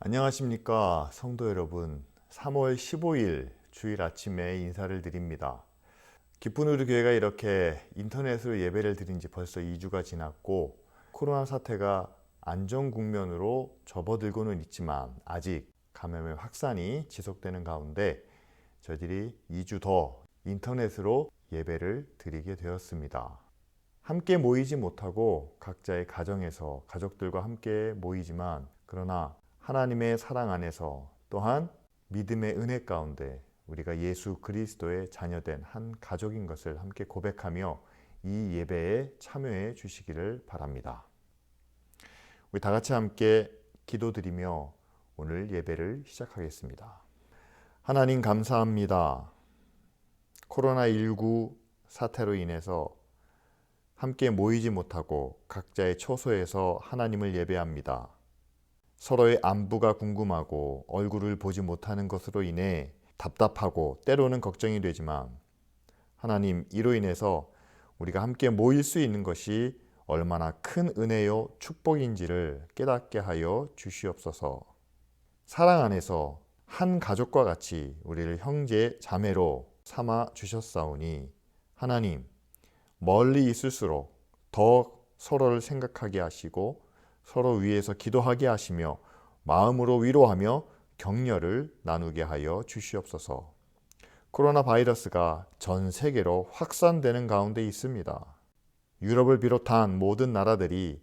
안녕하십니까 성도 여러분. 3월 15일 주일 아침에 인사를 드립니다. 기쁜 우리 교회가 이렇게 인터넷으로 예배를 드린 지 벌써 2주가 지났고, 코로나 사태가 안정 국면으로 접어들고는 있지만 아직 감염의 확산이 지속되는 가운데 저희들이 2주 더 인터넷으로 예배를 드리게 되었습니다. 함께 모이지 못하고 각자의 가정에서 가족들과 함께 모이지만, 그러나 하나님의 사랑 안에서 또한 믿음의 은혜 가운데 우리가 예수 그리스도의 자녀된 한 가족인 것을 함께 고백하며 이 예배에 참여해 주시기를 바랍니다. 우리 다 같이 함께 기도드리며 오늘 예배를 시작하겠습니다. 하나님 감사합니다. 코로나19 사태로 인해서 함께 모이지 못하고 각자의 처소에서 하나님을 예배합니다. 서로의 안부가 궁금하고 얼굴을 보지 못하는 것으로 인해 답답하고 때로는 걱정이 되지만, 하나님, 이로 인해서 우리가 함께 모일 수 있는 것이 얼마나 큰 은혜요 축복인지를 깨닫게 하여 주시옵소서. 사랑 안에서 한 가족과 같이 우리를 형제 자매로 삼아 주셨사오니, 하나님, 멀리 있을수록 더 서로를 생각하게 하시고 서로 위해서 기도하게 하시며 마음으로 위로하며 격려를 나누게 하여 주시옵소서. 코로나 바이러스가 전 세계로 확산되는 가운데 있습니다. 유럽을 비롯한 모든 나라들이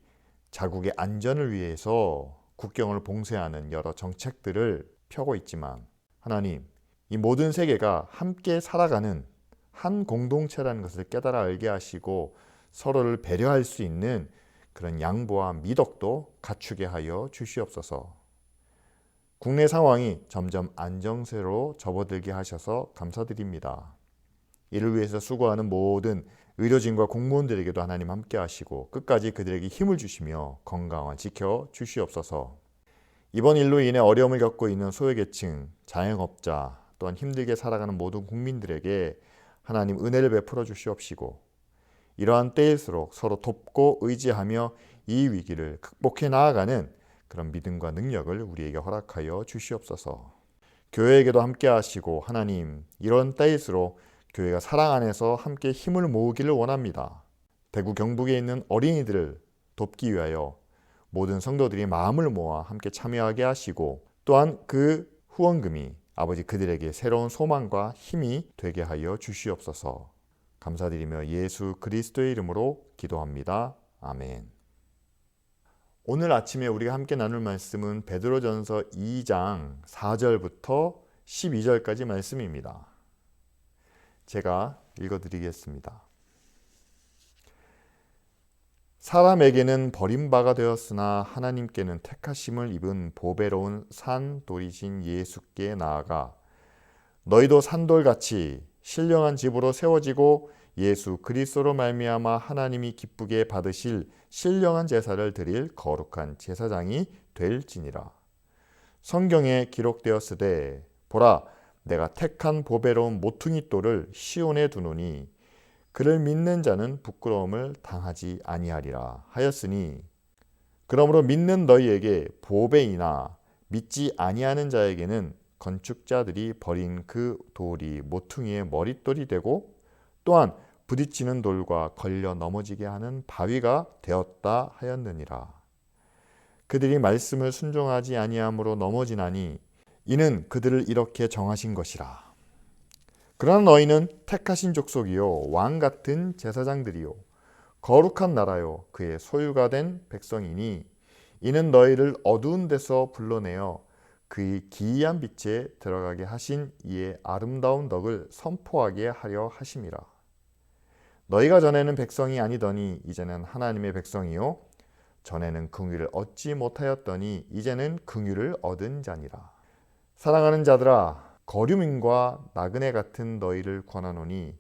자국의 안전을 위해서 국경을 봉쇄하는 여러 정책들을 펴고 있지만, 하나님, 이 모든 세계가 함께 살아가는 한 공동체라는 것을 깨달아 알게 하시고 서로를 배려할 수 있는 그런 양보와 미덕도 갖추게 하여 주시옵소서. 국내 상황이 점점 안정세로 접어들게 하셔서 감사드립니다. 이를 위해서 수고하는 모든 의료진과 공무원들에게도 하나님 함께 하시고 끝까지 그들에게 힘을 주시며 건강을 지켜 주시옵소서. 이번 일로 인해 어려움을 겪고 있는 소외계층, 자영업자, 또한 힘들게 살아가는 모든 국민들에게 하나님 은혜를 베풀어 주시옵시고, 이러한 때일수록 서로 돕고 의지하며 이 위기를 극복해 나아가는 그런 믿음과 능력을 우리에게 허락하여 주시옵소서. 교회에게도 함께 하시고, 하나님, 이런 때일수록 교회가 사랑 안에서 함께 힘을 모으기를 원합니다. 대구 경북에 있는 어린이들을 돕기 위하여 모든 성도들이 마음을 모아 함께 참여하게 하시고, 또한 그 후원금이 아버지 그들에게 새로운 소망과 힘이 되게 하여 주시옵소서. 감사드리며 예수 그리스도의 이름으로 기도합니다. 아멘. 오늘 아침에 우리가 함께 나눌 말씀은 베드로전서 2장 4절부터 12절까지 말씀입니다. 제가 읽어드리겠습니다. 사람에게는 버림바가 되었으나 하나님께는 택하심을 입은 보배로운 산돌이신 예수께 나아가 너희도 산돌같이 신령한 집으로 세워지고 예수 그리스도로 말미암아 하나님이 기쁘게 받으실 신령한 제사를 드릴 거룩한 제사장이 될지니라. 성경에 기록되었으되 보라, 내가 택한 보배로운 모퉁이 돌을 시온에 두노니 그를 믿는 자는 부끄러움을 당하지 아니하리라 하였으니, 그러므로 믿는 너희에게 보배이나 믿지 아니하는 자에게는 건축자들이 버린 그 돌이 모퉁이의 머릿돌이 되고 또한 부딪히는 돌과 걸려 넘어지게 하는 바위가 되었다 하였느니라. 그들이 말씀을 순종하지 아니함으로 넘어지나니 이는 그들을 이렇게 정하신 것이라. 그러나 너희는 택하신 족속이요 왕 같은 제사장들이요 거룩한 나라요 그의 소유가 된 백성이니 이는 너희를 어두운 데서 불러내어 그의 기이한 빛에 들어가게 하신 이의 아름다운 덕을 선포하게 하려 하심이라. 너희가 전에는 백성이 아니더니 이제는 하나님의 백성이요 전에는 긍휼을 얻지 못하였더니 이제는 긍휼을 얻은 자니라. 사랑하는 자들아, 거류민과 나그네 같은 너희를 권하노니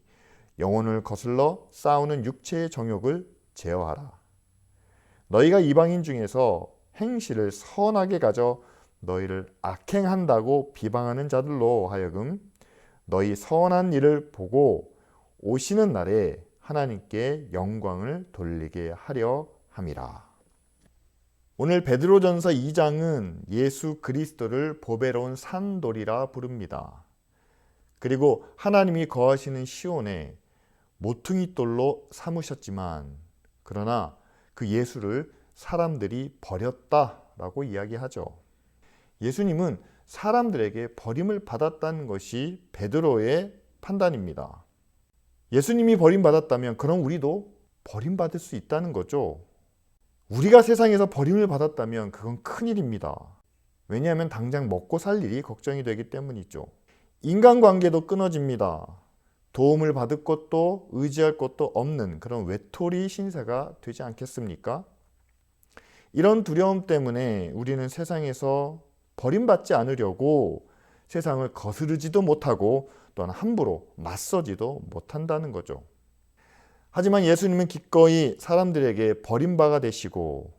영혼을 거슬러 싸우는 육체의 정욕을 제어하라. 너희가 이방인 중에서 행실을 선하게 가져 너희를 악행한다고 비방하는 자들로 하여금 너희 선한 일을 보고 오시는 날에 하나님께 영광을 돌리게 하려 함이라. 오늘 베드로전서 2장은 예수 그리스도를 보배로운 산돌이라 부릅니다. 그리고 하나님이 거하시는 시온에 모퉁이 돌로 삼으셨지만 그러나 그 예수를 사람들이 버렸다라고 이야기하죠. 예수님은 사람들에게 버림을 받았다는 것이 베드로의 판단입니다. 예수님이 버림받았다면 그럼 우리도 버림받을 수 있다는 거죠. 우리가 세상에서 버림을 받았다면 그건 큰일입니다. 왜냐하면 당장 먹고 살 일이 걱정이 되기 때문이죠. 인간관계도 끊어집니다. 도움을 받을 것도 의지할 것도 없는 그런 외톨이 신세가 되지 않겠습니까? 이런 두려움 때문에 우리는 세상에서 버림받지 않으려고 세상을 거스르지도 못하고 또한 함부로 맞서지도 못한다는 거죠. 하지만 예수님은 기꺼이 사람들에게 버림바가 되시고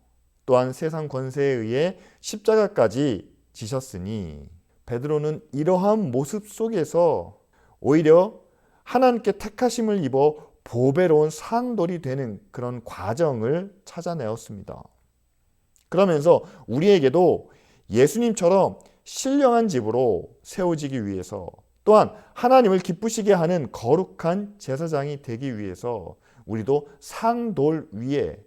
또한 세상 권세에 의해 십자가까지 지셨으니 베드로는 이러한 모습 속에서 오히려 하나님께 택하심을 입어 보배로운 산돌이 되는 그런 과정을 찾아내었습니다. 그러면서 우리에게도 예수님처럼 신령한 집으로 세워지기 위해서 또한 하나님을 기쁘시게 하는 거룩한 제사장이 되기 위해서 우리도 산돌 위에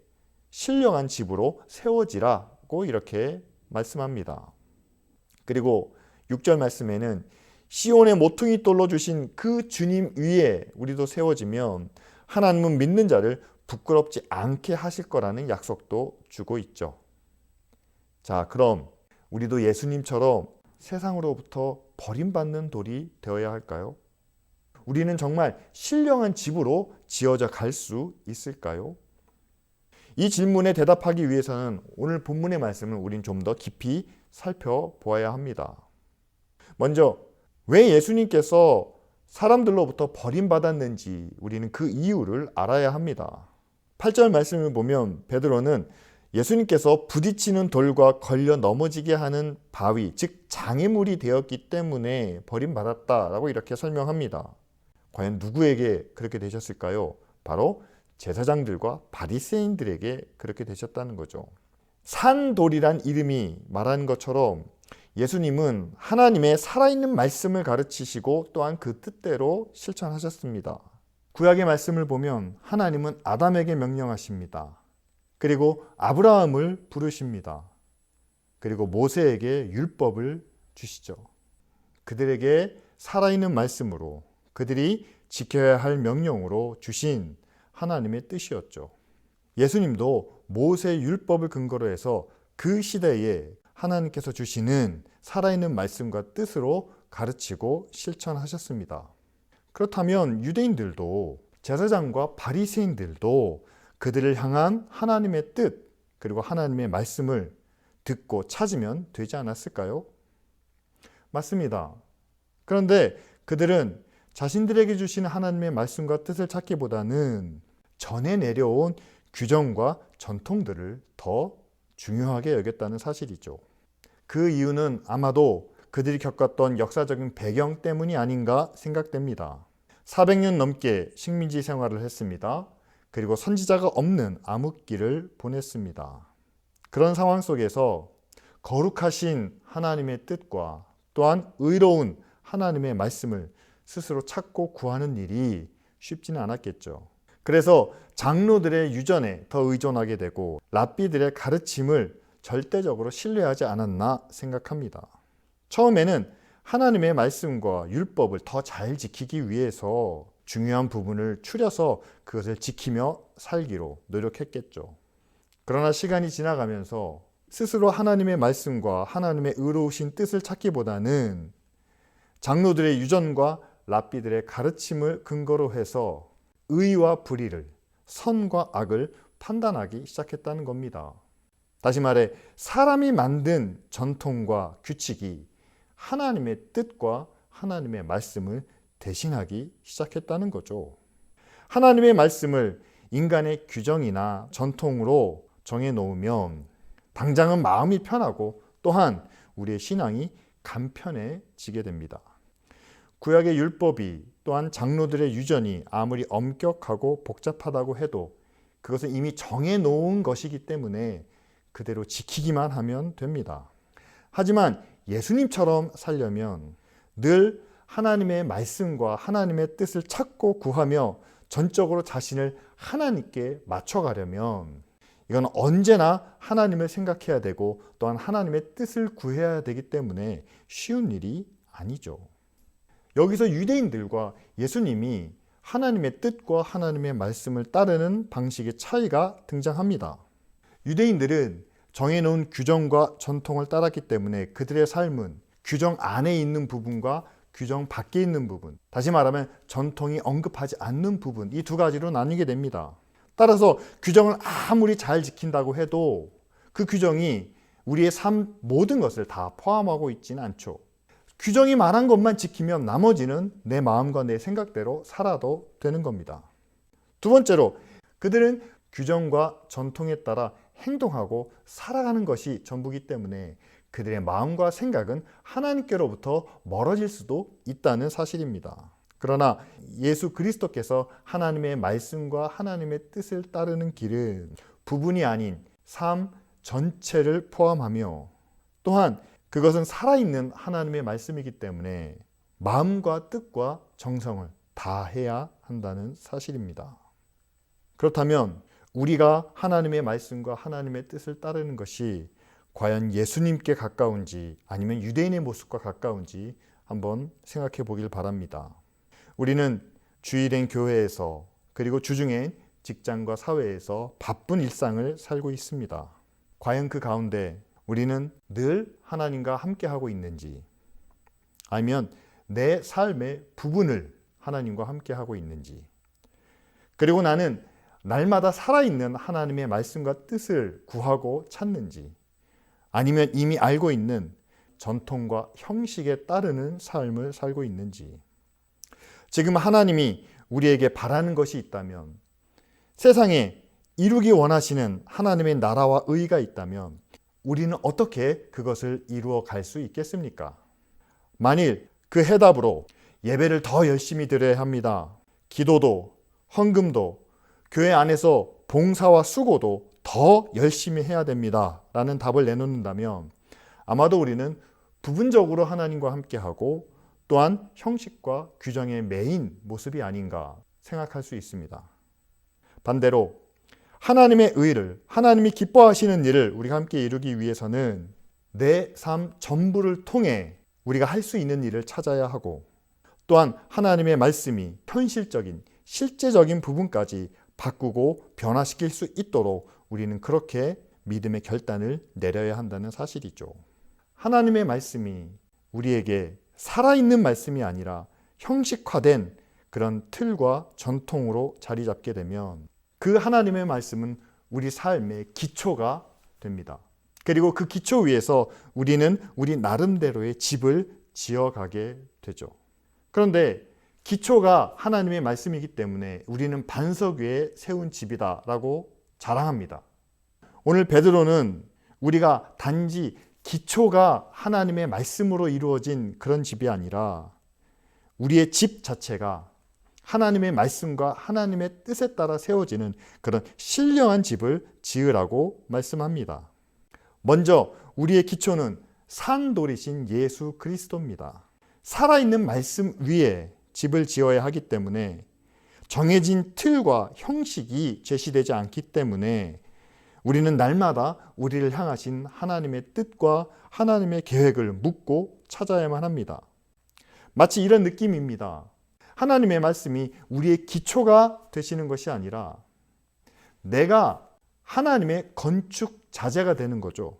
신령한 집으로 세워지라고 이렇게 말씀합니다. 그리고 6절 말씀에는 시온의 모퉁이 돌로 주신 그 주님 위에 우리도 세워지면 하나님은 믿는 자를 부끄럽지 않게 하실 거라는 약속도 주고 있죠. 자, 그럼 우리도 예수님처럼 세상으로부터 버림받는 돌이 되어야 할까요? 우리는 정말 신령한 집으로 지어져 갈 수 있을까요? 이 질문에 대답하기 위해서는 오늘 본문의 말씀을 우린 좀 더 깊이 살펴보아야 합니다. 먼저 왜 예수님께서 사람들로부터 버림받았는지 우리는 그 이유를 알아야 합니다. 8절 말씀을 보면 베드로는 예수님께서 부딪히는 돌과 걸려 넘어지게 하는 바위, 즉 장애물이 되었기 때문에 버림받았다라고 이렇게 설명합니다. 과연 누구에게 그렇게 되셨을까요? 바로 제사장들과 바리새인들에게 그렇게 되셨다는 거죠. 산돌이란 이름이 말하는 것처럼 예수님은 하나님의 살아있는 말씀을 가르치시고 또한 그 뜻대로 실천하셨습니다. 구약의 말씀을 보면 하나님은 아담에게 명령하십니다. 그리고 아브라함을 부르십니다. 그리고 모세에게 율법을 주시죠. 그들에게 살아있는 말씀으로 그들이 지켜야 할 명령으로 주신 하나님의 뜻이었죠. 예수님도 모세 율법을 근거로 해서 그 시대에 하나님께서 주시는 살아있는 말씀과 뜻으로 가르치고 실천하셨습니다. 그렇다면 유대인들도 제사장과 바리새인들도 그들을 향한 하나님의 뜻 그리고 하나님의 말씀을 듣고 찾으면 되지 않았을까요? 맞습니다. 그런데 그들은 자신들에게 주신 하나님의 말씀과 뜻을 찾기보다는 전에 내려온 규정과 전통들을 더 중요하게 여겼다는 사실이죠. 그 이유는 아마도 그들이 겪었던 역사적인 배경 때문이 아닌가 생각됩니다. 400년 넘게 식민지 생활을 했습니다. 그리고 선지자가 없는 암흑기를 보냈습니다. 그런 상황 속에서 거룩하신 하나님의 뜻과 또한 의로운 하나님의 말씀을 스스로 찾고 구하는 일이 쉽지는 않았겠죠. 그래서 장로들의 유전에 더 의존하게 되고 랍비들의 가르침을 절대적으로 신뢰하지 않았나 생각합니다. 처음에는 하나님의 말씀과 율법을 더 잘 지키기 위해서 중요한 부분을 추려서 그것을 지키며 살기로 노력했겠죠. 그러나 시간이 지나가면서 스스로 하나님의 말씀과 하나님의 의로우신 뜻을 찾기보다는 장로들의 유전과 랍비들의 가르침을 근거로 해서 의와 불의를, 선과 악을 판단하기 시작했다는 겁니다. 다시 말해 사람이 만든 전통과 규칙이 하나님의 뜻과 하나님의 말씀을 대신하기 시작했다는 거죠. 하나님의 말씀을 인간의 규정이나 전통으로 정해놓으면 당장은 마음이 편하고 또한 우리의 신앙이 간편해지게 됩니다. 구약의 율법이 또한 장로들의 유전이 아무리 엄격하고 복잡하다고 해도 그것은 이미 정해놓은 것이기 때문에 그대로 지키기만 하면 됩니다. 하지만 예수님처럼 살려면 늘 하나님의 말씀과 하나님의 뜻을 찾고 구하며 전적으로 자신을 하나님께 맞춰가려면 이건 언제나 하나님을 생각해야 되고 또한 하나님의 뜻을 구해야 되기 때문에 쉬운 일이 아니죠. 여기서 유대인들과 예수님이 하나님의 뜻과 하나님의 말씀을 따르는 방식의 차이가 등장합니다. 유대인들은 정해놓은 규정과 전통을 따랐기 때문에 그들의 삶은 규정 안에 있는 부분과 규정 밖에 있는 부분, 다시 말하면 전통이 언급하지 않는 부분, 이 두 가지로 나뉘게 됩니다. 따라서 규정을 아무리 잘 지킨다고 해도 그 규정이 우리의 삶 모든 것을 다 포함하고 있지는 않죠. 규정이 말한 것만 지키면 나머지는 내 마음과 내 생각대로 살아도 되는 겁니다. 두 번째로, 그들은 규정과 전통에 따라 행동하고 살아가는 것이 전부이기 때문에 그들의 마음과 생각은 하나님께로부터 멀어질 수도 있다는 사실입니다. 그러나 예수 그리스도께서 하나님의 말씀과 하나님의 뜻을 따르는 길은 부분이 아닌 삶 전체를 포함하며 또한 그것은 살아있는 하나님의 말씀이기 때문에 마음과 뜻과 정성을 다해야 한다는 사실입니다. 그렇다면 우리가 하나님의 말씀과 하나님의 뜻을 따르는 것이 과연 예수님께 가까운지 아니면 유대인의 모습과 가까운지 한번 생각해 보길 바랍니다. 우리는 주일엔 교회에서 그리고 주중엔 직장과 사회에서 바쁜 일상을 살고 있습니다. 과연 그 가운데 우리는 늘 하나님과 함께하고 있는지 아니면 내 삶의 부분을 하나님과 함께하고 있는지, 그리고 나는 날마다 살아있는 하나님의 말씀과 뜻을 구하고 찾는지 아니면 이미 알고 있는 전통과 형식에 따르는 삶을 살고 있는지, 지금 하나님이 우리에게 바라는 것이 있다면, 세상에 이루기 원하시는 하나님의 나라와 의가 있다면 우리는 어떻게 그것을 이루어 갈 수 있겠습니까? 만일 그 해답으로 예배를 더 열심히 드려야 합니다, 기도도 헌금도 교회 안에서 봉사와 수고도 더 열심히 해야 됩니다 라는 답을 내놓는다면 아마도 우리는 부분적으로 하나님과 함께하고 또한 형식과 규정의 메인 모습이 아닌가 생각할 수 있습니다. 반대로 하나님의 의를, 하나님이 기뻐하시는 일을 우리가 함께 이루기 위해서는 내 삶 전부를 통해 우리가 할 수 있는 일을 찾아야 하고 또한 하나님의 말씀이 현실적인, 실제적인 부분까지 바꾸고 변화시킬 수 있도록 우리는 그렇게 믿음의 결단을 내려야 한다는 사실이죠. 하나님의 말씀이 우리에게 살아있는 말씀이 아니라 형식화된 그런 틀과 전통으로 자리 잡게 되면 그 하나님의 말씀은 우리 삶의 기초가 됩니다. 그리고 그 기초 위에서 우리는 우리 나름대로의 집을 지어가게 되죠. 그런데 기초가 하나님의 말씀이기 때문에 우리는 반석 위에 세운 집이다라고 자랑합니다. 오늘 베드로는 우리가 단지 기초가 하나님의 말씀으로 이루어진 그런 집이 아니라 우리의 집 자체가 하나님의 말씀과 하나님의 뜻에 따라 세워지는 그런 신령한 집을 지으라고 말씀합니다. 먼저 우리의 기초는 산돌이신 예수 그리스도입니다. 살아있는 말씀 위에 집을 지어야 하기 때문에 정해진 틀과 형식이 제시되지 않기 때문에 우리는 날마다 우리를 향하신 하나님의 뜻과 하나님의 계획을 묻고 찾아야만 합니다. 마치 이런 느낌입니다. 하나님의 말씀이 우리의 기초가 되시는 것이 아니라 내가 하나님의 건축 자재가 되는 거죠.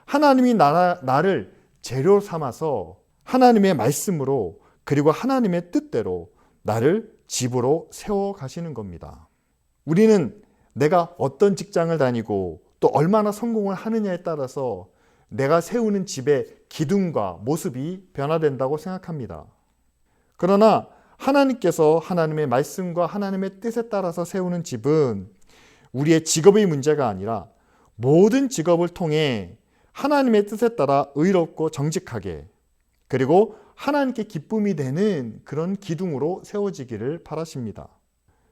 하나님이 나를 재료 삼아서 하나님의 말씀으로 그리고 하나님의 뜻대로 나를 집으로 세워 가시는 겁니다. 우리는 내가 어떤 직장을 다니고 또 얼마나 성공을 하느냐에 따라서 내가 세우는 집의 기둥과 모습이 변화된다고 생각합니다. 그러나 하나님께서 하나님의 말씀과 하나님의 뜻에 따라서 세우는 집은 우리의 직업의 문제가 아니라 모든 직업을 통해 하나님의 뜻에 따라 의롭고 정직하게 그리고 하나님께 기쁨이 되는 그런 기둥으로 세워지기를 바라십니다.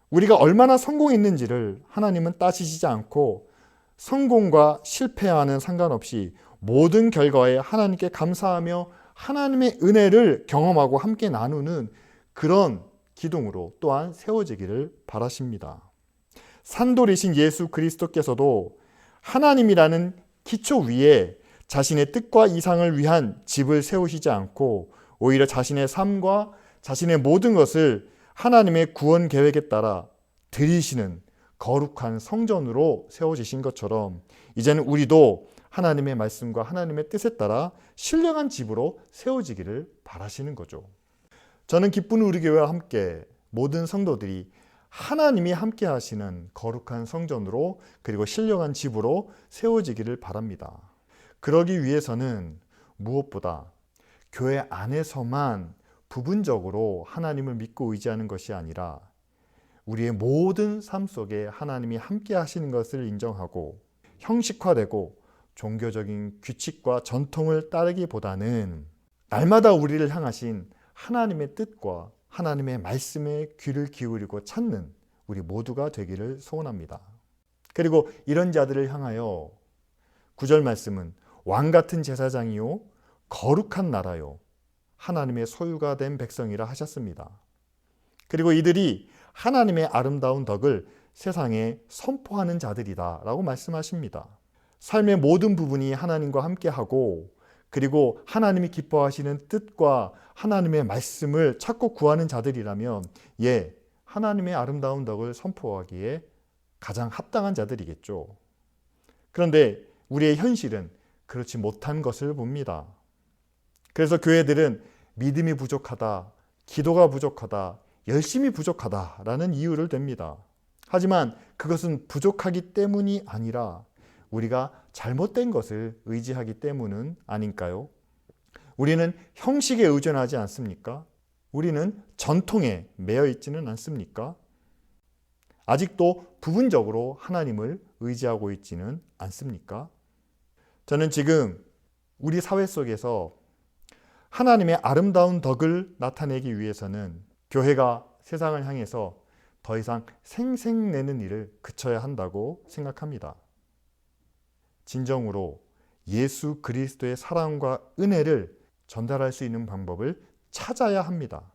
우리가 얼마나 성공했는지를 하나님은 따지시지 않고 성공과 실패와는 상관없이 모든 결과에 하나님께 감사하며 하나님의 은혜를 경험하고 함께 나누는 그런 기둥으로 또한 세워지기를 바라십니다. 산돌이신 예수 그리스도께서도 하나님이라는 기초 위에 자신의 뜻과 이상을 위한 집을 세우시지 않고 오히려 자신의 삶과 자신의 모든 것을 하나님의 구원 계획에 따라 드리시는 거룩한 성전으로 세워지신 것처럼 이제는 우리도 하나님의 말씀과 하나님의 뜻에 따라 신령한 집으로 세워지기를 바라시는 거죠. 저는 기쁜 우리 교회와 함께 모든 성도들이 하나님이 함께 하시는 거룩한 성전으로 그리고 신령한 집으로 세워지기를 바랍니다. 그러기 위해서는 무엇보다 교회 안에서만 부분적으로 하나님을 믿고 의지하는 것이 아니라 우리의 모든 삶 속에 하나님이 함께 하시는 것을 인정하고 형식화되고 종교적인 규칙과 전통을 따르기보다는 날마다 우리를 향하신 하나님의 뜻과 하나님의 말씀에 귀를 기울이고 찾는 우리 모두가 되기를 소원합니다. 그리고 이런 자들을 향하여 9절 말씀은 왕 같은 제사장이요 거룩한 나라요 하나님의 소유가 된 백성이라 하셨습니다. 그리고 이들이 하나님의 아름다운 덕을 세상에 선포하는 자들이다 라고 말씀하십니다. 삶의 모든 부분이 하나님과 함께하고 그리고 하나님이 기뻐하시는 뜻과 하나님의 말씀을 찾고 구하는 자들이라면 하나님의 아름다운 덕을 선포하기에 가장 합당한 자들이겠죠. 그런데 우리의 현실은 그렇지 못한 것을 봅니다. 그래서 교회들은 믿음이 부족하다, 기도가 부족하다, 열심이 부족하다라는 이유를 댑니다. 하지만 그것은 부족하기 때문이 아니라 우리가 잘못된 것을 의지하기 때문은 아닐까요? 우리는 형식에 의존하지 않습니까? 우리는 전통에 매여 있지는 않습니까? 아직도 부분적으로 하나님을 의지하고 있지는 않습니까? 저는 지금 우리 사회 속에서 하나님의 아름다운 덕을 나타내기 위해서는 교회가 세상을 향해서 더 이상 생색내는 일을 그쳐야 한다고 생각합니다. 진정으로 예수 그리스도의 사랑과 은혜를 전달할 수 있는 방법을 찾아야 합니다.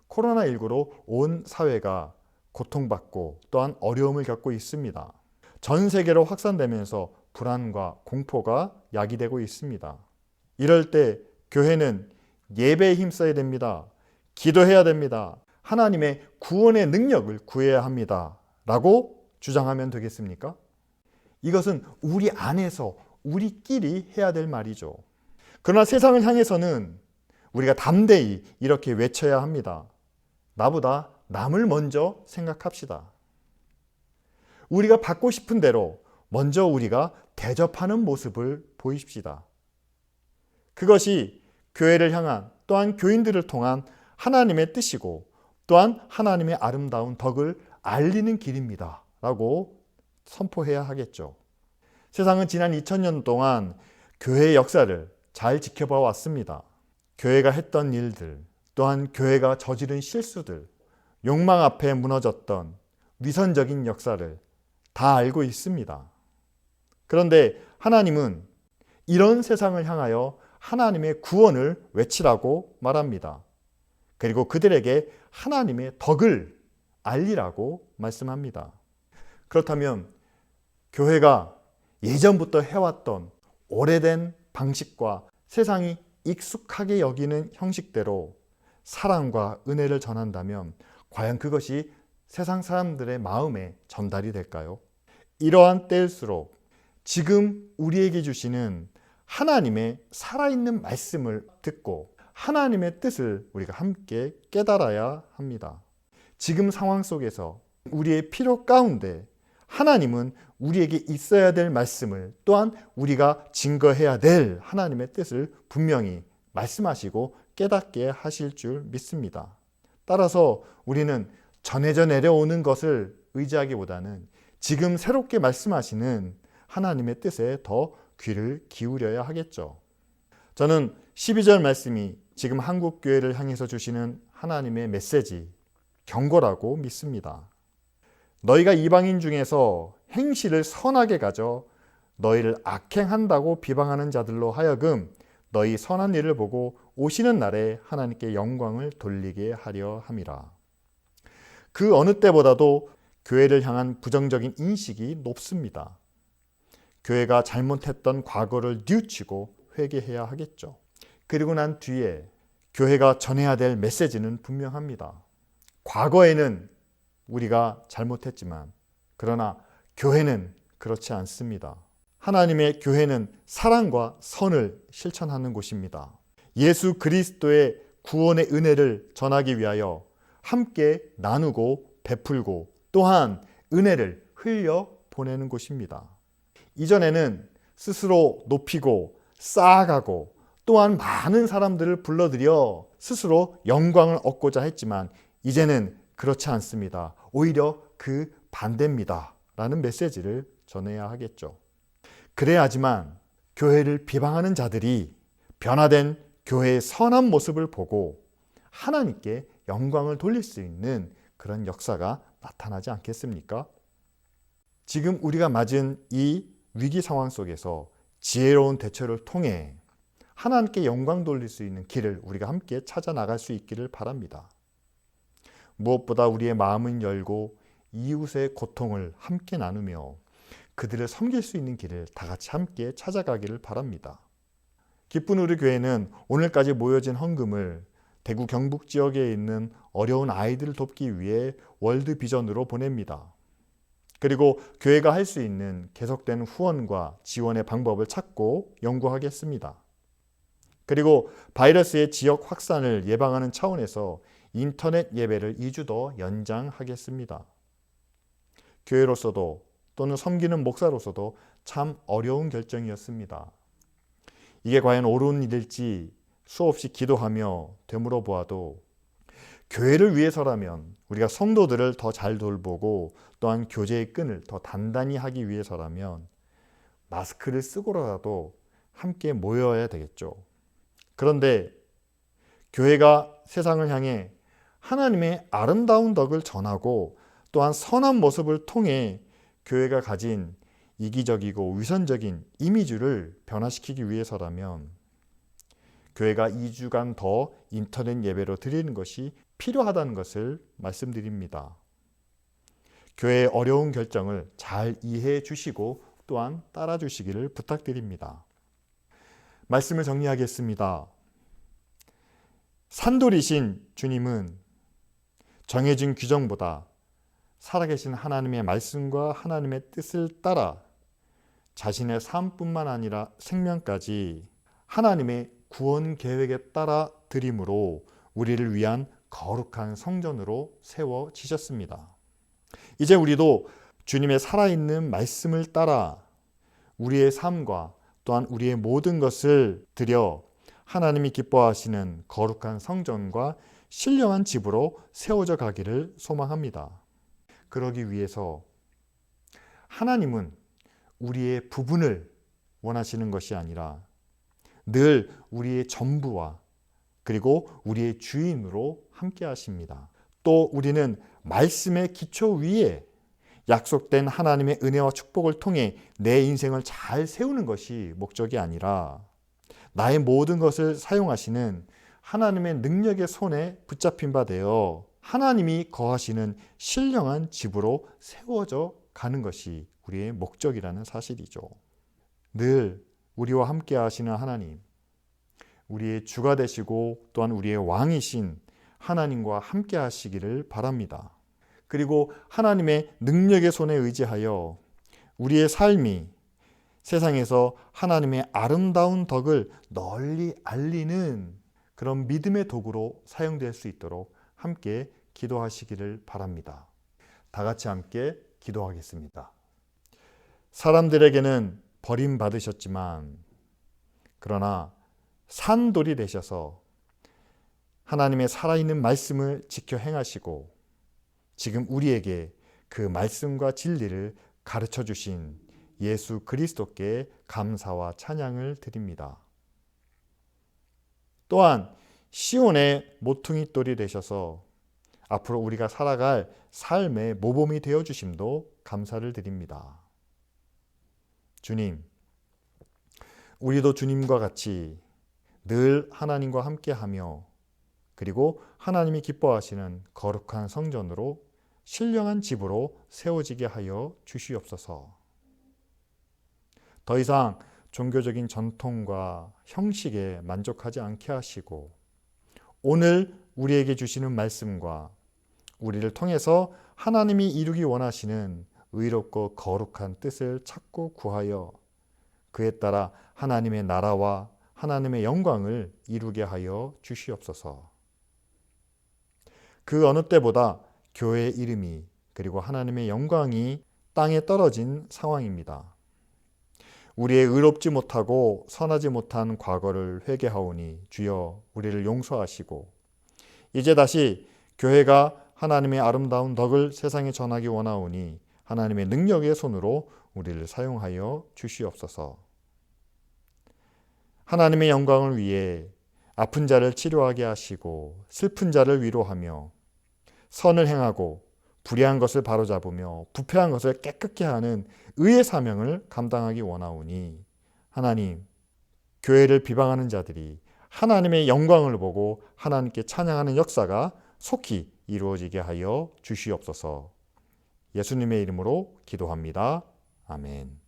코로나19로 온 사회가 고통받고 또한 어려움을 겪고 있습니다. 전 세계로 확산되면서 불안과 공포가 야기되고 있습니다. 이럴 때 교회는 예배에 힘써야 됩니다. 기도해야 됩니다. 하나님의 구원의 능력을 구해야 합니다. 라고 주장하면 되겠습니까? 이것은 우리 안에서 우리끼리 해야 될 말이죠. 그러나 세상을 향해서는 우리가 담대히 이렇게 외쳐야 합니다. 나보다 남을 먼저 생각합시다. 우리가 받고 싶은 대로 먼저 우리가 대접하는 모습을 보이십시다. 그것이 교회를 향한 또한 교인들을 통한 하나님의 뜻이고 또한 하나님의 아름다운 덕을 알리는 길입니다. 라고 선포해야 하겠죠. 세상은 지난 2000년 동안 교회의 역사를 잘 지켜봐 왔습니다. 교회가 했던 일들, 또한 교회가 저지른 실수들, 욕망 앞에 무너졌던 위선적인 역사를 다 알고 있습니다. 그런데 하나님은 이런 세상을 향하여 하나님의 구원을 외치라고 말합니다. 그리고 그들에게 하나님의 덕을 알리라고 말씀합니다. 그렇다면 교회가 예전부터 해왔던 오래된 방식과 세상이 익숙하게 여기는 형식대로 사랑과 은혜를 전한다면 과연 그것이 세상 사람들의 마음에 전달이 될까요? 이러한 때일수록 지금 우리에게 주시는 하나님의 살아있는 말씀을 듣고 하나님의 뜻을 우리가 함께 깨달아야 합니다. 지금 상황 속에서 우리의 필요 가운데 하나님은 우리에게 있어야 될 말씀을 또한 우리가 증거해야 될 하나님의 뜻을 분명히 말씀하시고 깨닫게 하실 줄 믿습니다. 따라서 우리는 전해져 내려오는 것을 의지하기보다는 지금 새롭게 말씀하시는 하나님의 뜻에 더 귀를 기울여야 하겠죠. 저는 12절 말씀이 지금 한국교회를 향해서 주시는 하나님의 메시지, 경고라고 믿습니다. 너희가 이방인 중에서 행실을 선하게 가져 너희를 악행한다고 비방하는 자들로 하여금 너희 선한 일을 보고 오시는 날에 하나님께 영광을 돌리게 하려 함이라. 그 어느 때보다도 교회를 향한 부정적인 인식이 높습니다. 교회가 잘못했던 과거를 뉘우치고 회개해야 하겠죠. 그리고 난 뒤에 교회가 전해야 될 메시지는 분명합니다. 과거에는 우리가 잘못했지만 그러나 교회는 그렇지 않습니다. 하나님의 교회는 사랑과 선을 실천하는 곳입니다. 예수 그리스도의 구원의 은혜를 전하기 위하여 함께 나누고 베풀고 또한 은혜를 흘려 보내는 곳입니다. 이전에는 스스로 높이고 쌓아가고 또한 많은 사람들을 불러들여 스스로 영광을 얻고자 했지만 이제는 그렇지 않습니다. 오히려 그 반대입니다. 라는 메시지를 전해야 하겠죠. 그래야지만 교회를 비방하는 자들이 변화된 교회의 선한 모습을 보고 하나님께 영광을 돌릴 수 있는 그런 역사가 나타나지 않겠습니까? 지금 우리가 맞은 이 위기 상황 속에서 지혜로운 대처를 통해 하나님께 영광 돌릴 수 있는 길을 우리가 함께 찾아 나갈 수 있기를 바랍니다. 무엇보다 우리의 마음은 열고 이웃의 고통을 함께 나누며 그들을 섬길 수 있는 길을 다 같이 함께 찾아가기를 바랍니다. 기쁜 우리 교회는 오늘까지 모여진 헌금을 대구 경북 지역에 있는 어려운 아이들을 돕기 위해 월드비전으로 보냅니다. 그리고 교회가 할 수 있는 계속된 후원과 지원의 방법을 찾고 연구하겠습니다. 그리고 바이러스의 지역 확산을 예방하는 차원에서 인터넷 예배를 2주 더 연장하겠습니다. 교회로서도 또는 섬기는 목사로서도 참 어려운 결정이었습니다. 이게 과연 옳은 일일지 수없이 기도하며 되물어 보아도 교회를 위해서라면 우리가 성도들을 더 잘 돌보고 또한 교제의 끈을 더 단단히 하기 위해서라면 마스크를 쓰고라도 함께 모여야 되겠죠. 그런데 교회가 세상을 향해 하나님의 아름다운 덕을 전하고 또한 선한 모습을 통해 교회가 가진 이기적이고 위선적인 이미지를 변화시키기 위해서라면 교회가 2주간 더 인터넷 예배로 드리는 것이 필요하다는 것을 말씀드립니다. 교회의 어려운 결정을 잘 이해해 주시고 또한 따라 주시기를 부탁드립니다. 말씀을 정리하겠습니다. 산돌이신 주님은 정해진 규정보다 살아계신 하나님의 말씀과 하나님의 뜻을 따라 자신의 삶뿐만 아니라 생명까지 하나님의 구원 계획에 따라 드림으로 우리를 위한 거룩한 성전으로 세워지셨습니다. 이제 우리도 주님의 살아있는 말씀을 따라 우리의 삶과 또한 우리의 모든 것을 드려 하나님이 기뻐하시는 거룩한 성전과 신령한 집으로 세워져 가기를 소망합니다. 그러기 위해서 하나님은 우리의 부분을 원하시는 것이 아니라 늘 우리의 전부와 그리고 우리의 주인으로 함께 하십니다. 또 우리는 말씀의 기초 위에 약속된 하나님의 은혜와 축복을 통해 내 인생을 잘 세우는 것이 목적이 아니라 나의 모든 것을 사용하시는 하나님의 능력의 손에 붙잡힌 바 되어 하나님이 거하시는 신령한 집으로 세워져 가는 것이 우리의 목적이라는 사실이죠. 늘 우리와 함께 하시는 하나님, 우리의 주가 되시고 또한 우리의 왕이신 하나님과 함께 하시기를 바랍니다. 그리고 하나님의 능력의 손에 의지하여 우리의 삶이 세상에서 하나님의 아름다운 덕을 널리 알리는 그런 믿음의 도구로 사용될 수 있도록 함께 기도하시기를 바랍니다. 다 같이 함께 기도하겠습니다. 사람들에게는 버림받으셨지만 그러나 산돌이 되셔서 하나님의 살아있는 말씀을 지켜 행하시고 지금 우리에게 그 말씀과 진리를 가르쳐 주신 예수 그리스도께 감사와 찬양을 드립니다. 또한 시온의 모퉁이 돌이 되셔서 앞으로 우리가 살아갈 삶의 모범이 되어 주심도 감사를 드립니다. 주님, 우리도 주님과 같이 늘 하나님과 함께하며 그리고 하나님이 기뻐하시는 거룩한 성전으로 신령한 집으로 세워지게 하여 주시옵소서. 더 이상 종교적인 전통과 형식에 만족하지 않게 하시고 오늘 우리에게 주시는 말씀과 우리를 통해서 하나님이 이루기 원하시는 의롭고 거룩한 뜻을 찾고 구하여 그에 따라 하나님의 나라와 하나님의 영광을 이루게 하여 주시옵소서. 그 어느 때보다 교회의 이름이 그리고 하나님의 영광이 땅에 떨어진 상황입니다. 우리의 의롭지 못하고 선하지 못한 과거를 회개하오니 주여 우리를 용서하시고 이제 다시 교회가 하나님의 아름다운 덕을 세상에 전하기 원하오니 하나님의 능력의 손으로 우리를 사용하여 주시옵소서. 하나님의 영광을 위해 아픈 자를 치료하게 하시고 슬픈 자를 위로하며 선을 행하고 불의한 것을 바로잡으며 부패한 것을 깨끗게 하는 의의 사명을 감당하기 원하오니 하나님, 교회를 비방하는 자들이 하나님의 영광을 보고 하나님께 찬양하는 역사가 속히 이루어지게 하여 주시옵소서. 예수님의 이름으로 기도합니다. 아멘.